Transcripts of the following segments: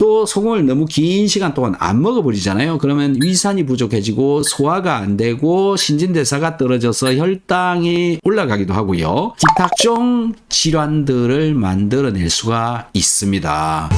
또 소금을 너무 긴 시간 동안 안 먹어버리잖아요. 그러면 위산이 부족해지고 소화가 안 되고 신진대사가 떨어져서 혈당이 올라가기도 하고요. 기타 각종 질환들을 만들어낼 수가 있습니다.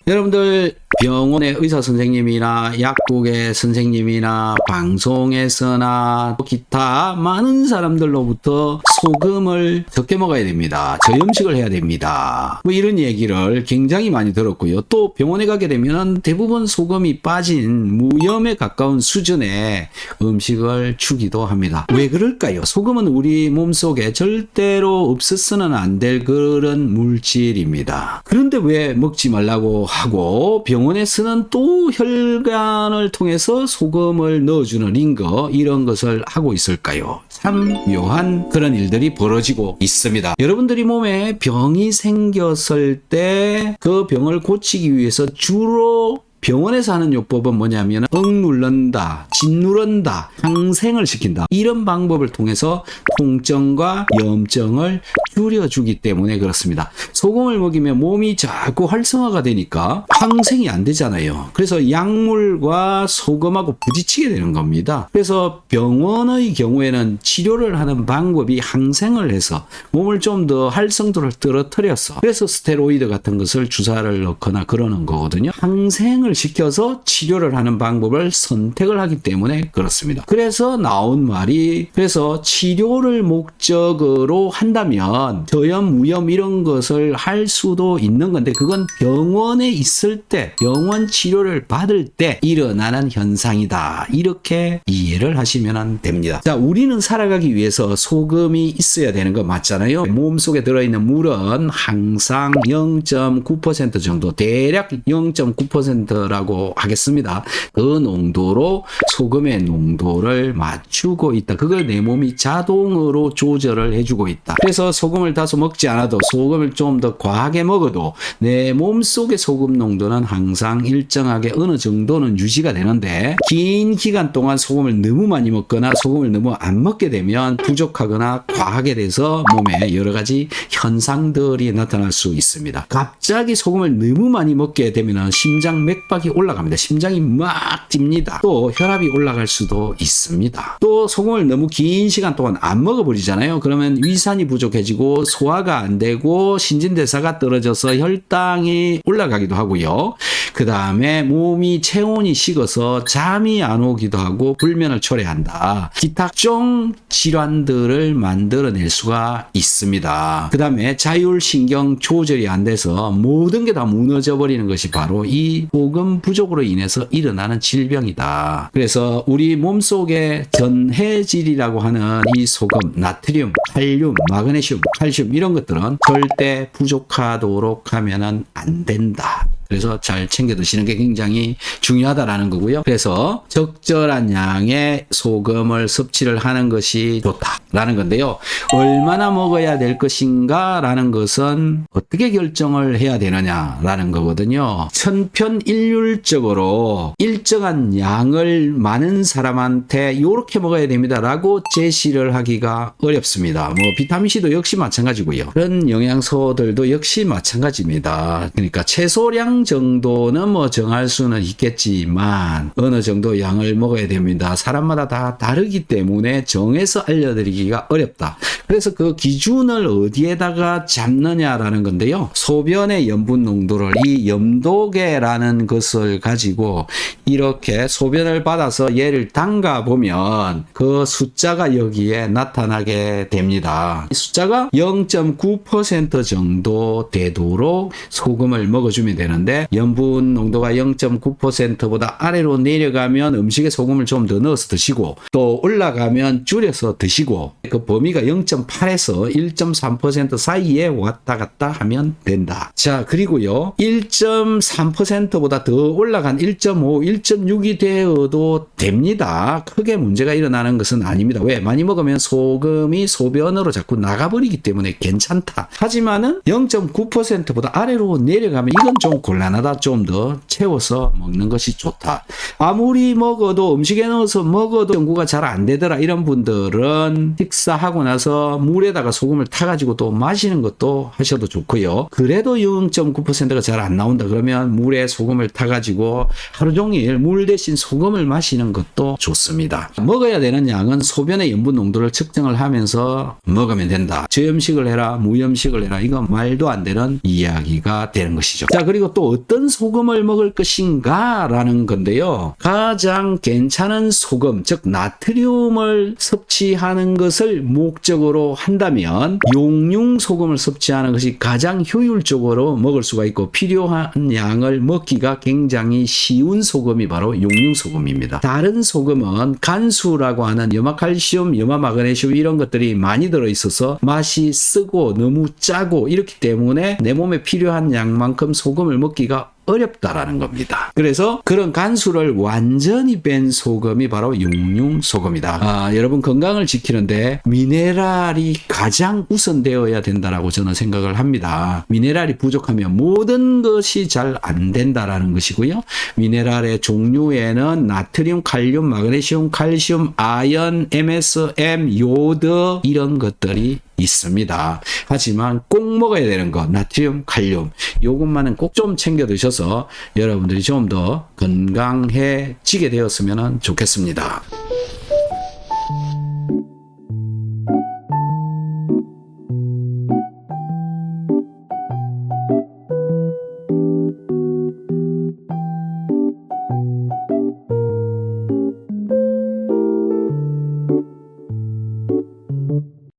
여러분들 병원의 의사 선생님이나 약국의 선생님이나 방송에서나 기타 많은 사람들로부터 소금을 적게 먹어야 됩니다. 저염식을 해야 됩니다. 뭐 이런 얘기를 굉장히 많이 들었고요. 또 병원에 가게 되면 대부분 소금이 빠진 무염에 가까운 수준의 음식을 주기도 합니다. 왜 그럴까요? 소금은 우리 몸속에 절대로 없어서는 안 될 그런 물질입니다. 그런데 왜 먹지 말라고 하고 병원에서는 또 혈관을 통해서 소금을 넣어주는 링거 이런 것을 하고 있을까요? 참 묘한 그런 일들이 벌어지고 있습니다. 여러분들이 몸에 병이 생겼을 때 그 병을 고치기 위해서 주로 병원에서 하는 요법은 뭐냐면 억누른다, 짓누른다, 항생을 시킨다. 이런 방법을 통해서 통증과 염증을 줄여주기 때문에 그렇습니다. 소금을 먹이면 몸이 자꾸 활성화가 되니까 항생이 안 되잖아요. 그래서 약물과 소금하고 부딪히게 되는 겁니다. 그래서 병원의 경우에는 치료를 하는 방법이 항생을 해서 몸을 좀 더 활성도를 떨어뜨려서 그래서 스테로이드 같은 것을 주사를 넣거나 그러는 거거든요. 항생을 시켜서 치료를 하는 방법을 선택을 하기 때문에 그렇습니다. 그래서 나온 말이 그래서 치료를 목적으로 한다면 저염, 무염 이런 것을 할 수도 있는 건데 그건 병원에 있을 때 병원 치료를 받을 때 일어나는 현상이다. 이렇게 이해를 하시면 됩니다. 자, 우리는 살아가기 위해서 소금이 있어야 되는 거 맞잖아요. 몸속에 들어있는 물은 항상 0.9% 정도 대략 0.9%라고 하겠습니다. 그 농도로 소금의 농도를 맞추고 있다. 그걸 내 몸이 자동으로 조절을 해주고 있다. 그래서 소금을 다소 먹지 않아도 소금을 좀 더 과하게 먹어도 내 몸속의 소금 농도는 항상 일정하게 어느 정도는 유지가 되는데 긴 기간 동안 소금을 너무 많이 먹거나 소금을 너무 안 먹게 되면 부족하거나 과하게 돼서 몸에 여러 가지 현상들이 나타날 수 있습니다. 갑자기 소금을 너무 많이 먹게 되면 심장 맥박이 올라갑니다. 심장이 막 뜁니다. 또 혈압이 올라갈 수도 있습니다. 또 소금을 너무 긴 시간 동안 안 먹어버리잖아요. 그러면 위산이 부족해지고 소화가 안 되고 신진대사가 떨어져서 혈당이 올라가기도 하고요. 그 다음에 몸이 체온이 식어서 잠이 안 오기도 하고 불면을 초래한다. 기타 각종 질환들을 만들어낼 수가 있습니다. 그 다음에 자율신경 조절이 안 돼서 모든 게 다 무너져 버리는 것이 바로 이 소금 부족으로 인해서 일어나는 질병이다. 그래서 우리 몸속에 전해질이라고 하는 이 소금, 나트륨, 칼륨, 마그네슘, 칼슘 이런 것들은 절대 부족하도록 하면은 안 된다. 그래서 잘 챙겨 드시는 게 굉장히 중요하다라는 거고요. 그래서 적절한 양의 소금을 섭취를 하는 것이 좋다라는 건데요. 얼마나 먹어야 될 것인가 라는 것은 어떻게 결정을 해야 되느냐라는 거거든요. 천편일률적으로 일정한 양을 많은 사람한테 이렇게 먹어야 됩니다 라고 제시를 하기가 어렵습니다. 뭐 비타민C도 역시 마찬가지고요. 그런 영양소들도 역시 마찬가지입니다. 그러니까 최소량 정도는 뭐 정할 수는 있겠지만 어느 정도 양을 먹어야 됩니다. 사람마다 다 다르기 때문에 정해서 알려드리기가 어렵다. 그래서 그 기준을 어디에다가 잡느냐라는 건데요. 소변의 염분 농도를 이 염도계라는 것을 가지고 이렇게 소변을 받아서 얘를 담가 보면 그 숫자가 여기에 나타나게 됩니다. 이 숫자가 0.9% 정도 되도록 소금을 먹어주면 되는데 염분 농도가 0.9%보다 아래로 내려가면 음식에 소금을 좀 더 넣어서 드시고 또 올라가면 줄여서 드시고 그 범위가 0.8에서 1.3% 사이에 왔다 갔다 하면 된다. 자, 그리고요 1.3%보다 더 올라간 1.5, 1.6이 되어도 됩니다. 크게 문제가 일어나는 것은 아닙니다. 왜? 많이 먹으면 소금이 소변으로 자꾸 나가버리기 때문에 괜찮다. 하지만은 0.9%보다 아래로 내려가면 이건 좀 곤란하다 좀 더 채워서 먹는 것이 좋다. 아무리 먹어도 음식에 넣어서 먹어도 연구가 잘 안 되더라 이런 분들은 식사하고 나서 물에다가 소금을 타가지고 또 마시는 것도 하셔도 좋고요. 그래도 0.9%가 잘 안 나온다 그러면 물에 소금을 타가지고 하루 종일 물 대신 소금을 마시는 것도 좋습니다. 먹어야 되는 양은 소변의 염분 농도를 측정을 하면서 먹으면 된다. 저염식을 해라 무염식을 해라 이건 말도 안 되는 이야기가 되는 것이죠. 자, 그리고 또 어떤 소금을 먹을 것인가 라는 건데요. 가장 괜찮은 소금 즉 나트륨을 섭취하는 것을 목적으로 한다면 용융 소금을 섭취하는 것이 가장 효율적으로 먹을 수가 있고 필요한 양을 먹기가 굉장히 쉬운 소금이 바로 용융 소금입니다. 다른 소금은 간수라고 하는 염화칼슘, 염화마그네슘 이런 것들이 많이 들어있어서 맛이 쓰고 너무 짜고 이렇기 때문에 내 몸에 필요한 양만큼 소금을 먹기가 어렵다라는 겁니다. 그래서 그런 간수를 완전히 뺀 소금이 바로 용융 소금이다. 여러분 건강을 지키는데 미네랄이 가장 우선되어야 된다라고 저는 생각을 합니다. 미네랄이 부족하면 모든 것이 잘 안 된다라는 것이고요. 미네랄의 종류에는 나트륨, 칼륨, 마그네슘, 칼슘, 아연, MSM, 요드 이런 것들이 있습니다. 하지만 꼭 먹어야 되는 거 나트륨, 칼륨 요것만은 꼭 좀 챙겨 드셔서 여러분들이 좀 더 건강해지게 되었으면 좋겠습니다.